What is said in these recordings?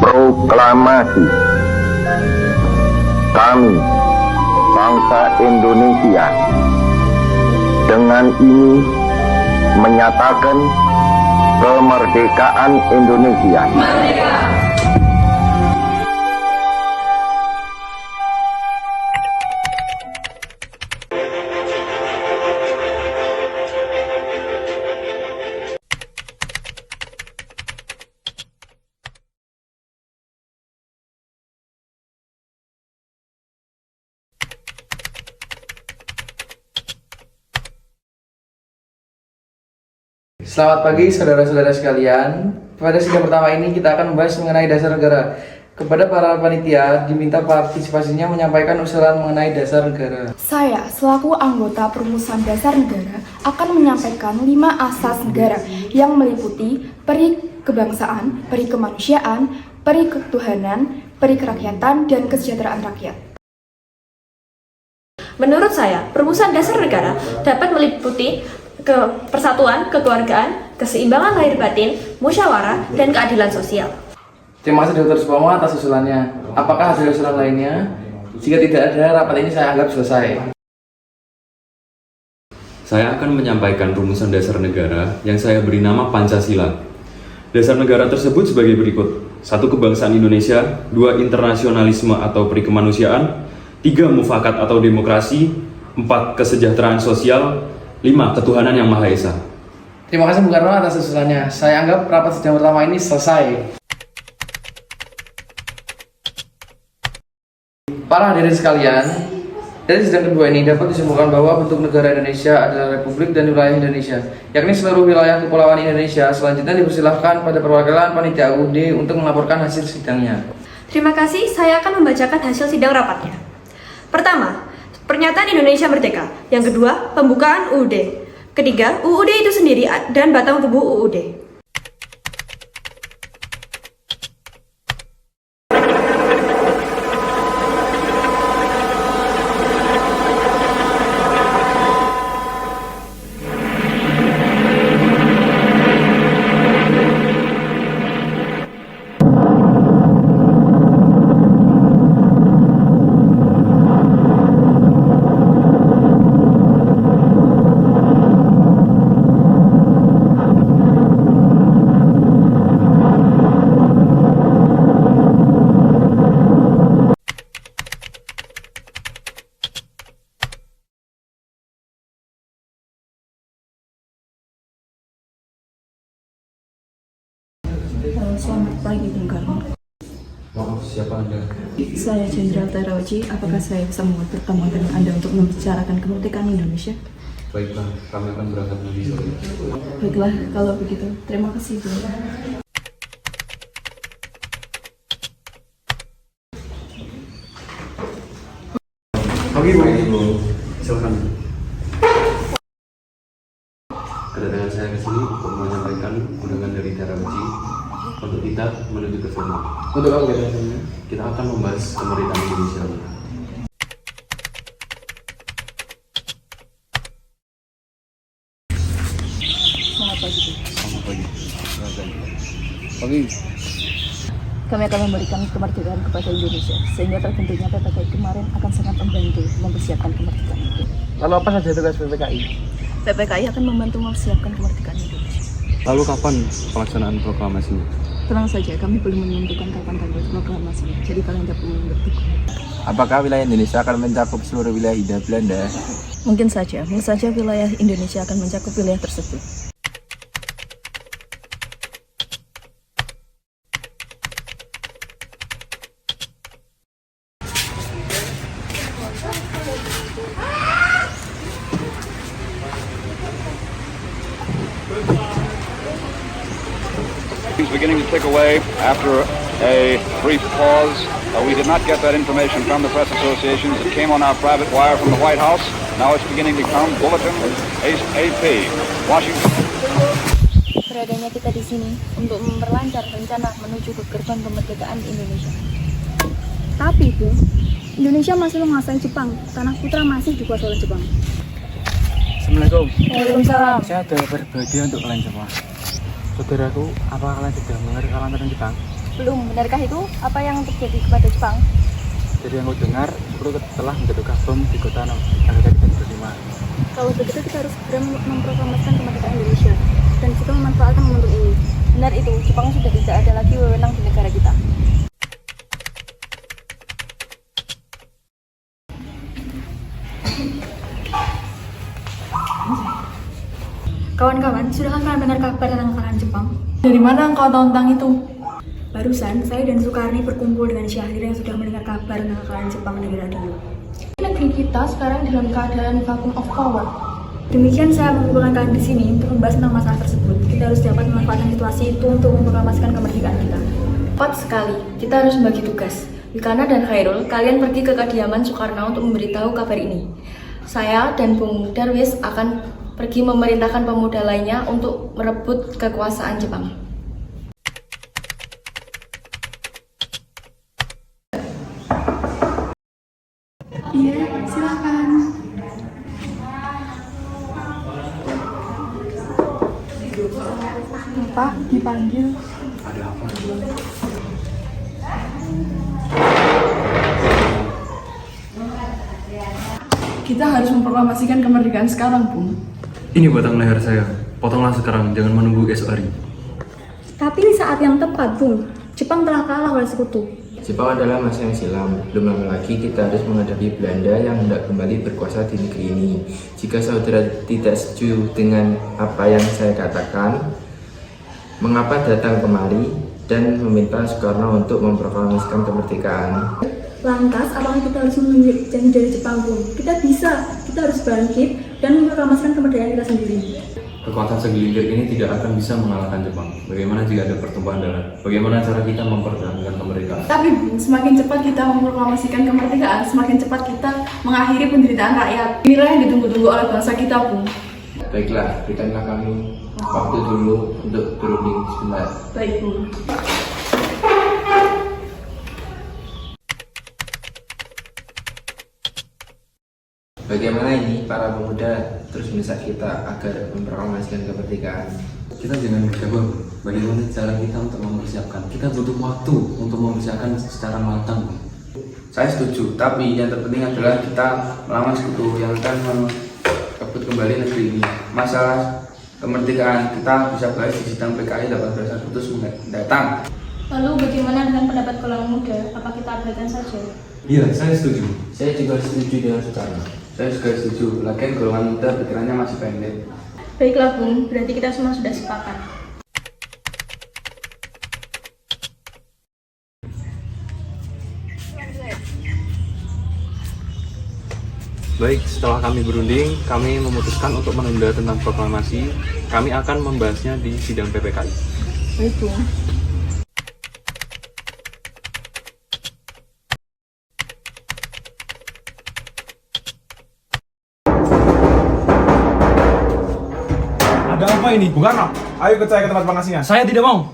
Proklamasi. Kami, bangsa Indonesia, dengan ini menyatakan kemerdekaan Indonesia. Selamat pagi saudara-saudara sekalian. Pada sidang pertama ini kita akan membahas mengenai dasar negara. Kepada para panitia diminta partisipasinya menyampaikan usulan mengenai dasar negara. Saya selaku anggota Perumusan Dasar Negara akan menyampaikan 5 asas negara yang meliputi peri kebangsaan, peri kemanusiaan, peri ketuhanan, peri kerakyatan, dan kesejahteraan rakyat. Menurut saya, Perumusan Dasar Negara dapat meliputi persatuan, kekeluargaan, keseimbangan lahir batin, musyawarah, dan keadilan sosial. Terima kasih Dr. Supomo atas usulannya. Apakah ada usulan lainnya? Jika tidak ada, rapat ini saya anggap selesai. Saya akan menyampaikan rumusan dasar negara yang saya beri nama Pancasila. Dasar negara tersebut sebagai berikut: 1. Kebangsaan Indonesia, 2. Internasionalisme atau peri kemanusiaan, 3. Mufakat atau demokrasi, 4. Kesejahteraan sosial, 5. Ketuhanan yang Maha Esa. Terima kasih Bung Karno atas usulannya. Saya anggap rapat sidang pertama ini selesai. Para hadirin sekalian, dari sidang kedua ini dapat disimpulkan bahwa bentuk negara Indonesia adalah Republik dan wilayah Indonesia, yakni seluruh wilayah kepulauan Indonesia. Selanjutnya dipersilahkan pada perwakilan panitia UUD untuk melaporkan hasil sidangnya. Terima kasih, saya akan membacakan hasil sidang rapatnya. Pertama, pernyataan Indonesia Merdeka. Yang kedua, pembukaan UUD. Ketiga, UUD itu sendiri dan batang tubuh UUD. Selamat pagi Bung Karno. Maaf, siapa Anda? Saya Jenderal Terawaji. Apakah saya bisa membuat pertemuan dengan Anda untuk membicarakan kemerdekaan Indonesia? Baiklah, kami akan berangkat nanti sore. Baiklah, kalau begitu. Terima kasih, Bu. Pagi Bu. Silakan. Kedatangan saya ke sini untuk menyampaikan undangan dari Terawaji untuk kita menuju ke sana. Untuk apa kegiatannya? Kita akan membahas kemerdekaan Indonesia. Selamat pagi, Bu. Selamat pagi. Pagi. Kami akan memberikan kemerdekaan kepada Indonesia, sehingga terbentuknya PPKI kemarin akan sangat membantu mempersiapkan kemerdekaan itu. Lalu apa saja tugas PPKI? PPKI akan membantu mempersiapkan kemerdekaan Indonesia. Lalu kapan pelaksanaan proklamasinya? Tenang saja, kami belum menentukan kapan tanggal proklamasinya, jadi kalian tidak perlu mengerti. Apakah wilayah Indonesia akan mencakup seluruh wilayah Hindia Belanda? Mungkin saja wilayah Indonesia akan mencakup wilayah tersebut. He's beginning to tick away after a brief pause. We did not get that information from the press associations. It came on our private wire from the White House. Now it's beginning to come Bulletin AP. Washington. Beradanya kita di sini untuk memperlancar rencana menuju ke gerbang kemerdekaan Indonesia. Tapi Bu, Indonesia masih menguasai Jepang. Tanah putra masih dikuasai oleh Jepang. Assalamualaikum. Waalaikumsalam. Saya ada berbagi untuk kalian semua. Saudaraku, apa kalian sudah mengerti kalangan tentang Jepang? Belum, benarkah itu apa yang terjadi kepada Jepang? Jadi yang aku dengar, Jepang telah menjatuhkan bom di kota Nagasaki dan Hiroshima. Kalau begitu kita harus segera memproklamasikan kemerdekaan Indonesia dan juga memanfaatkan momentum ini. Benar itu, Jepang sudah tidak ada lagi wewenang di negara kita. Kawan-kawan, sudahkah kalian dengar kabar tentang kekalahan Jepang? Dari mana engkau tahu tentang itu? Barusan, saya dan Sukarni berkumpul dengan Syahrir yang sudah mendengar kabar tentang kekalahan Jepang dari radio. Negeri kita sekarang dalam keadaan vacuum of power. Demikian saya mengumpulkan kalian di sini untuk membahas tentang masalah tersebut. Kita harus dapat memanfaatkan situasi itu untuk memproklamasikan kemerdekaan kita. Tepat sekali, kita harus membagi tugas. Wikana dan Khairul, kalian pergi ke kediaman Soekarno untuk memberitahu kabar ini. Saya dan Bung Darwis akan pergi memerintahkan pemuda lainnya untuk merebut kekuasaan Jepang. Iya, silakan. Pak, dipanggil. Kita harus memproklamasikan kemerdekaan sekarang, Bung. Ini batang leher saya. Potonglah sekarang, jangan menunggu esok hari. Tapi di saat yang tepat, Bung, Jepang telah kalah oleh sekutu. Jepang adalah masa yang silam. Belum lama lagi kita harus menghadapi Belanda yang hendak kembali berkuasa di negeri ini. Jika saudara tidak setuju dengan apa yang saya katakan, mengapa datang kemari dan meminta Soekarno untuk memproklamasikan kemerdekaan? Lantas, apakah kita harus menunggu janji dari Jepang, Bung? Kita bisa, kita harus bangkit dan memproklamasikan kemerdekaan kita sendiri. Kekuatan segelintir ini tidak akan bisa mengalahkan Jepang. Bagaimana jika ada pertumpahan darah? Bagaimana cara kita mempertahankan kemerdekaan? Tapi Bung, semakin cepat kita memproklamasikan kemerdekaan, semakin cepat kita mengakhiri penderitaan rakyat. Inilah yang ditunggu-tunggu oleh bangsa kita, Bung. Baiklah, berikanlah kami waktu dulu untuk berunding sebentar. Baik, Bung. Bagaimana ini para pemuda terus mendesak kita agar memproklamasikan kemerdekaan? Kita jangan gegabah. Bagaimana cara kita untuk mempersiapkan? Kita butuh waktu untuk mempersiapkan secara matang. Saya setuju, tapi yang terpenting adalah kita melawan sekutu yang akan merebut kembali negeri ini. Masalah kemerdekaan kita bisa bahas di sidang PKI 18 Agustus mendatang. Lalu bagaimana dengan pendapat golongan muda? Apa kita abaikan saja? Iya, saya setuju. Saya juga setuju dengan Soekarno. Saya juga setuju, lagian golongan muda pikirannya masih pendek. Baiklah, Bung, berarti kita semua sudah sepakat. Baik, setelah kami berunding, kami memutuskan untuk menunda tentang proklamasi. Kami akan membahasnya di sidang PPKI. Baik, Bung. Ada apa ini? Bukan, ayo ikut saya ke tempat pengasingan. Saya tidak mau.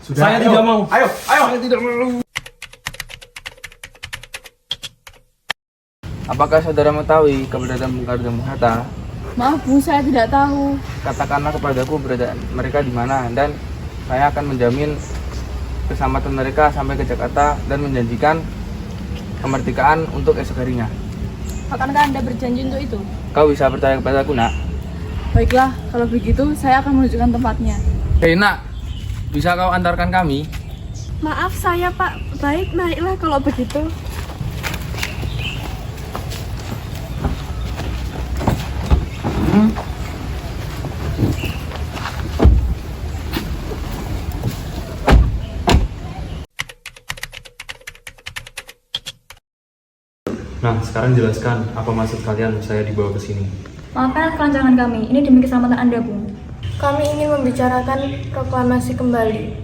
Saya tidak mau. Ayo. Saya tidak mau. Apakah saudara mengetahui keberadaan Bung Karno dan Bung Hatta? Maaf, Bung, saya tidak tahu. Katakanlah kepadaku keberadaan mereka di mana, dan saya akan menjamin keselamatan mereka sampai ke Jakarta dan menjanjikan kemerdekaan untuk esok harinya. Akankah Anda berjanji untuk itu? Kau bisa percaya kepadaku, nak? Baiklah, kalau begitu saya akan menunjukkan tempatnya. Hei, nak, bisa kau antarkan kami? Maaf saya, Pak. Baik, naiklah kalau begitu. Nah, sekarang jelaskan apa maksud kalian saya dibawa ke sini. Maafkan kelancangan kami. Ini demi keselamatan Anda, Bung. Kami ingin membicarakan proklamasi kembali.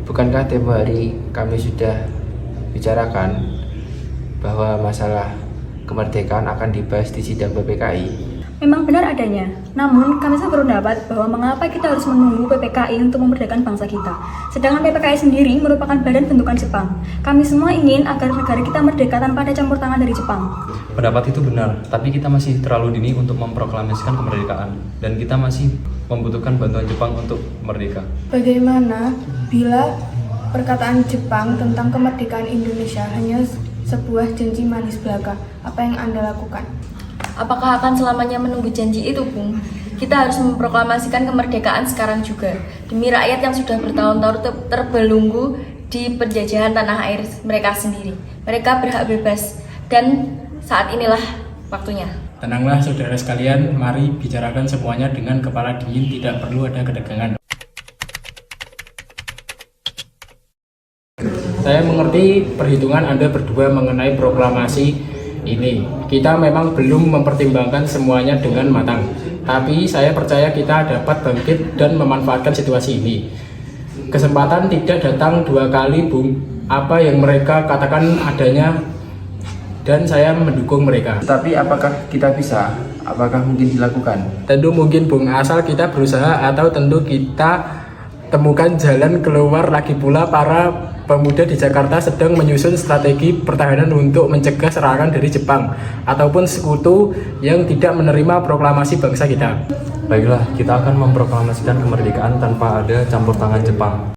Bukankah tempo hari kami sudah bicarakan bahwa masalah kemerdekaan akan dibahas di sidang PPKI? Memang benar adanya. Namun, kami sangat berpendapat bahwa mengapa kita harus menunggu PPKI untuk memerdekakan bangsa kita. Sedangkan PPKI sendiri merupakan badan bentukan Jepang. Kami semua ingin agar negara kita merdeka tanpa ada campur tangan dari Jepang. Pendapat itu benar, tapi kita masih terlalu dini untuk memproklamasikan kemerdekaan. Dan kita masih membutuhkan bantuan Jepang untuk merdeka. Bagaimana bila perkataan Jepang tentang kemerdekaan Indonesia hanya sebuah janji manis belaka. Apa yang Anda lakukan? Apakah akan selamanya menunggu janji itu, Bung? Kita harus memproklamasikan kemerdekaan sekarang juga, demi rakyat yang sudah bertahun-tahun terbelenggu di penjajahan tanah air mereka sendiri. Mereka berhak bebas, dan saat inilah waktunya. Tenanglah saudara sekalian, mari bicarakan semuanya dengan kepala dingin, tidak perlu ada ketegangan. Saya mengerti perhitungan Anda berdua mengenai proklamasi ini. Kita memang belum mempertimbangkan semuanya dengan matang, tapi saya percaya kita dapat bangkit dan memanfaatkan situasi ini. Kesempatan tidak datang dua kali, Bung. Apa yang mereka katakan adanya, dan saya mendukung mereka. Tapi apakah kita bisa? Apakah mungkin dilakukan? Tentu mungkin, Bung, asal kita berusaha, atau tentu kita temukan jalan keluar. Lagi pula para pemuda di Jakarta sedang menyusun strategi pertahanan untuk mencegah serangan dari Jepang ataupun sekutu yang tidak menerima proklamasi bangsa kita. Baiklah, kita akan memproklamasikan kemerdekaan tanpa ada campur tangan Jepang.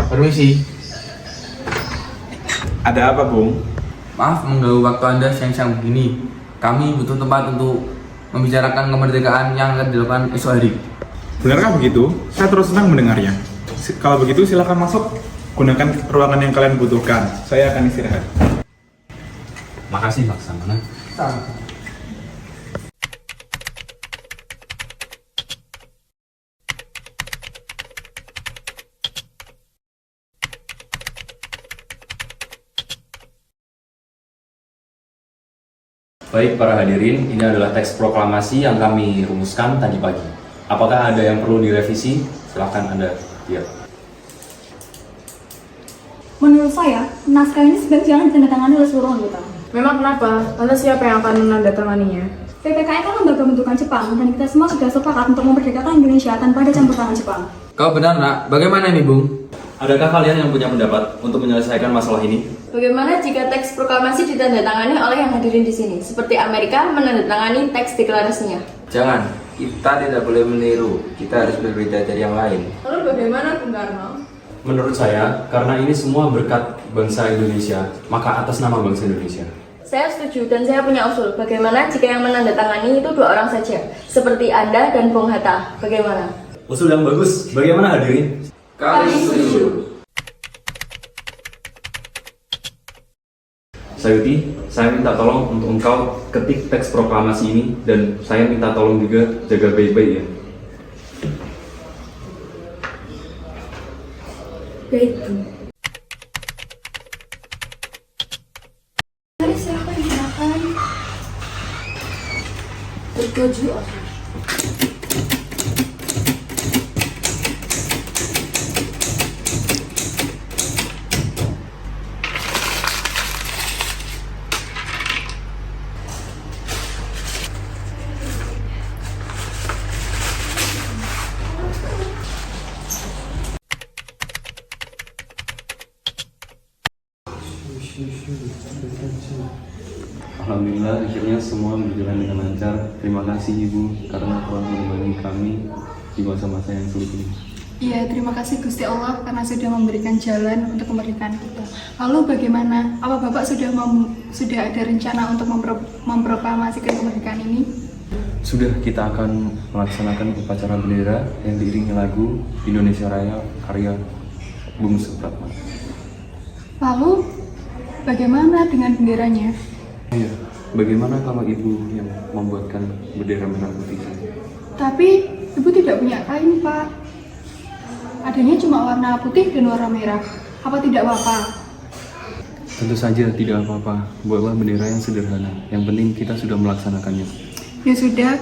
Permisi. Ada apa, Bung? Maaf mengganggu waktu Anda siang-siang begini. Kami butuh tempat untuk membicarakan kemerdekaan yang akan dilakukan esok hari. Benarkah begitu? Saya terus senang mendengarnya. Kalau begitu silakan masuk. Gunakan ruangan yang kalian butuhkan. Saya akan istirahat. Makasih, Laksamana. Baik para hadirin, ini adalah teks proklamasi yang kami rumuskan tadi pagi. Apakah ada yang perlu direvisi? Silahkan Anda lihat. Menurut saya, naskah ini sebaiknya ditandatangani oleh seluruh anggota. Memang kenapa? Lantas siapa yang akan menandatanganinya? PPKI kan lembaga bentukan Jepang, dan kita semua sudah sepakat untuk memerdekakan Indonesia tanpa ada campur tangan Jepang. Kau benar, Nak. Bagaimana ini, Bung? Adakah kalian yang punya pendapat untuk menyelesaikan masalah ini? Bagaimana jika teks proklamasi ditandatangani oleh yang hadirin di sini, seperti Amerika menandatangani teks deklarasinya? Jangan, kita tidak boleh meniru. Kita harus berbeda dari yang lain. Lalu bagaimana, Bung Karno? Menurut saya, karena ini semua berkat bangsa Indonesia, maka atas nama bangsa Indonesia. Saya setuju, dan saya punya usul. Bagaimana jika yang menandatangani itu 2 orang saja, seperti Anda dan Bung Hatta? Bagaimana? Usul yang bagus. Bagaimana hadirin? Kami setuju. Sayuti, saya minta tolong untuk engkau ketik teks proklamasi ini, dan saya minta tolong juga jaga baik-baik ya. Baik, Bu. Mari silakan silakan. Bertuju. Alhamdulillah, akhirnya semua berjalan dengan lancar. Terima kasih Ibu karena telah menemani kami di masa-masa yang sulit ini. Iya, terima kasih Gusti Allah karena sudah memberikan jalan untuk kemerdekaan kita. Lalu bagaimana? Apa Bapak sudah ada rencana untuk memproklamasikan kemerdekaan ini? Sudah, kita akan melaksanakan upacara bendera yang diiringi lagu Indonesia Raya karya Bung Supratman. Lalu bagaimana dengan benderanya? Iya, bagaimana kalau Ibu yang membuatkan bendera merah putih? Tapi Ibu tidak punya kain, Pak. Adanya cuma warna putih dan warna merah. Apa tidak apa-apa? Tentu saja tidak apa-apa. Buatlah bendera yang sederhana. Yang penting kita sudah melaksanakannya. Ya sudah,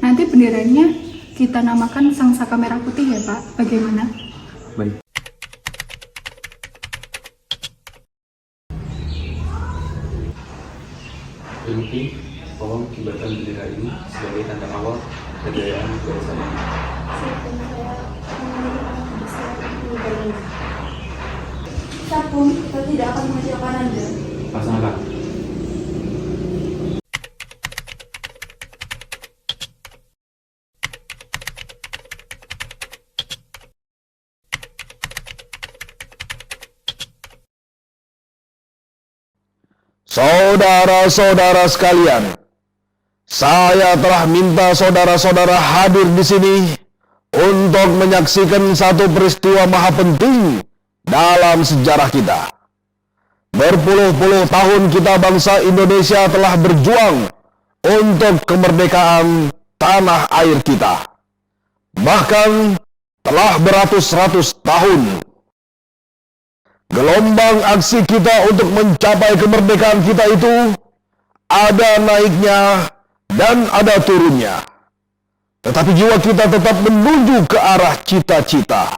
nanti benderanya kita namakan Sang Saka Merah Putih ya, Pak. Bagaimana? Baik. Inti, tolong kibarkan bendera ini sebagai tanda awal kejayaan bangsa ini. Sabung, kita tidak akan mengecewakan Anda. Laksanakan. Saudara-saudara sekalian, saya telah minta saudara-saudara hadir di sini untuk menyaksikan satu peristiwa maha penting dalam sejarah kita. Berpuluh-puluh tahun kita bangsa Indonesia telah berjuang untuk kemerdekaan tanah air kita. Bahkan telah beratus-ratus tahun. Gelombang aksi kita untuk mencapai kemerdekaan kita itu ada naiknya dan ada turunnya. Tetapi jiwa kita tetap menuju ke arah cita-cita.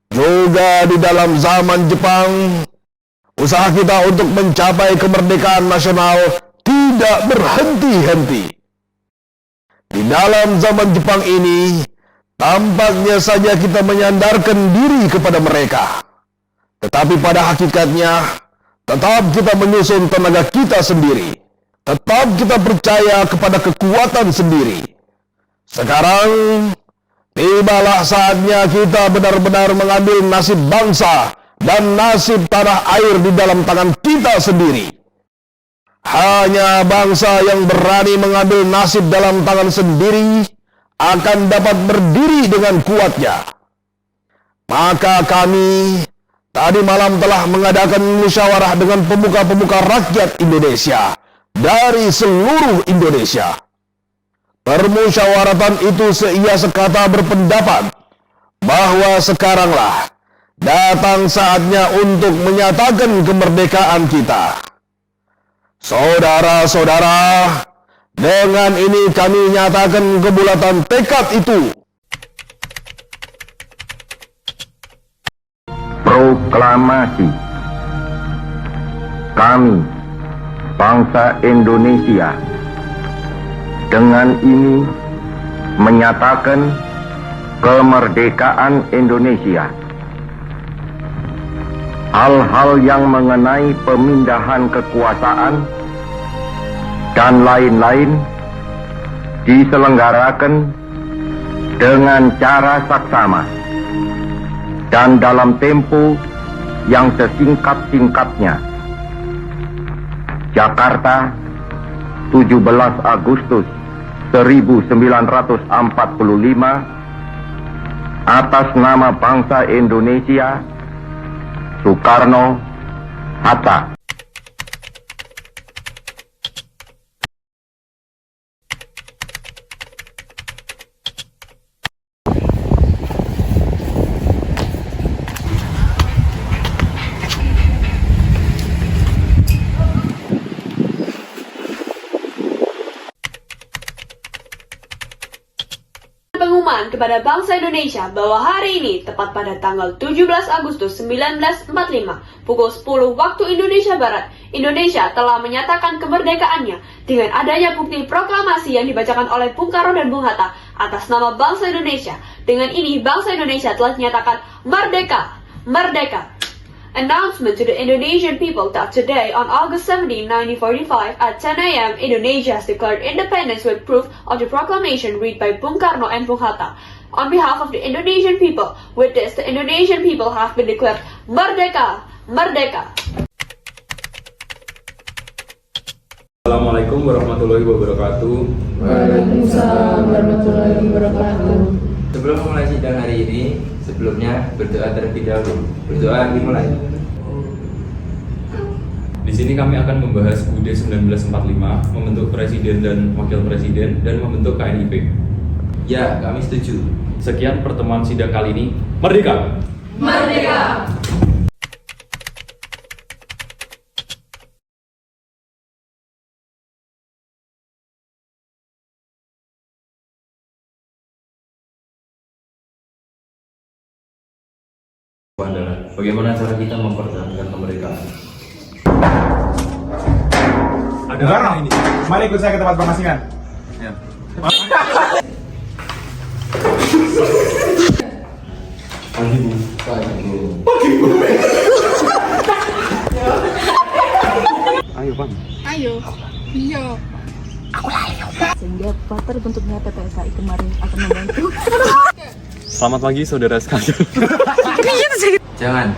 Juga di dalam zaman Jepang, usaha kita untuk mencapai kemerdekaan nasional tidak berhenti-henti. Di dalam zaman Jepang ini, tampaknya saja kita menyandarkan diri kepada mereka. Tetapi pada hakikatnya, tetap kita menyusun tenaga kita sendiri. Tetap kita percaya kepada kekuatan sendiri. Sekarang, tibalah saatnya kita benar-benar mengambil nasib bangsa dan nasib tanah air di dalam tangan kita sendiri. Hanya bangsa yang berani mengambil nasib dalam tangan sendiri akan dapat berdiri dengan kuatnya. Maka kami tadi malam telah mengadakan musyawarah dengan pemuka-pemuka rakyat Indonesia dari seluruh Indonesia. Permusyawaratan itu seia sekata berpendapat bahwa sekaranglah datang saatnya untuk menyatakan kemerdekaan kita. Saudara-saudara, dengan ini kami nyatakan kebulatan tekad itu. Proklamasi. Kami, bangsa Indonesia, dengan ini menyatakan kemerdekaan Indonesia. Hal-hal yang mengenai pemindahan kekuasaan dan lain-lain diselenggarakan dengan cara saksama dan dalam tempo yang sesingkat-singkatnya. Jakarta, 17 Agustus 1945, atas nama bangsa Indonesia, Soekarno, Hatta. Pengumuman kepada bangsa Indonesia bahwa hari ini, tepat pada tanggal 17 Agustus 1945, pukul 10 waktu Indonesia Barat, Indonesia telah menyatakan kemerdekaannya dengan adanya bukti proklamasi yang dibacakan oleh Bung Karno dan Bung Hatta atas nama bangsa Indonesia. Dengan ini, bangsa Indonesia telah dinyatakan merdeka, merdeka. Announcement to the Indonesian people that today, on August 17, 1945, at 10 a.m., Indonesia has declared independence with proof of the proclamation read by Bung Karno and Bung Hatta. On behalf of the Indonesian people, with this, the Indonesian people have been declared merdeka, merdeka. Assalamualaikum warahmatullahi wabarakatuh. Waalaikumsalam warahmatullahi wabarakatuh. Sebelum memulai sidang hari ini, sebelumnya berdoa terlebih dahulu. Berdoa dimulai. Di sini kami akan membahas UUD 1945, membentuk presiden dan wakil presiden, dan membentuk KNIP. Ya, kami setuju. Sekian pertemuan sidang kali ini. Merdeka! Merdeka! Adalah bagaimana cara kita mempertahankan kemerdekaan. Ada orang ini. Mari ikut saya ke tempat pengasingan. Ya. Pagi Bu. Pagi Bu. Ayo Bang. Ayo. Iya. Sehingga paper bentuknya PPSI kemarin akan membantu. Selamat pagi saudara sekalian. Jangan.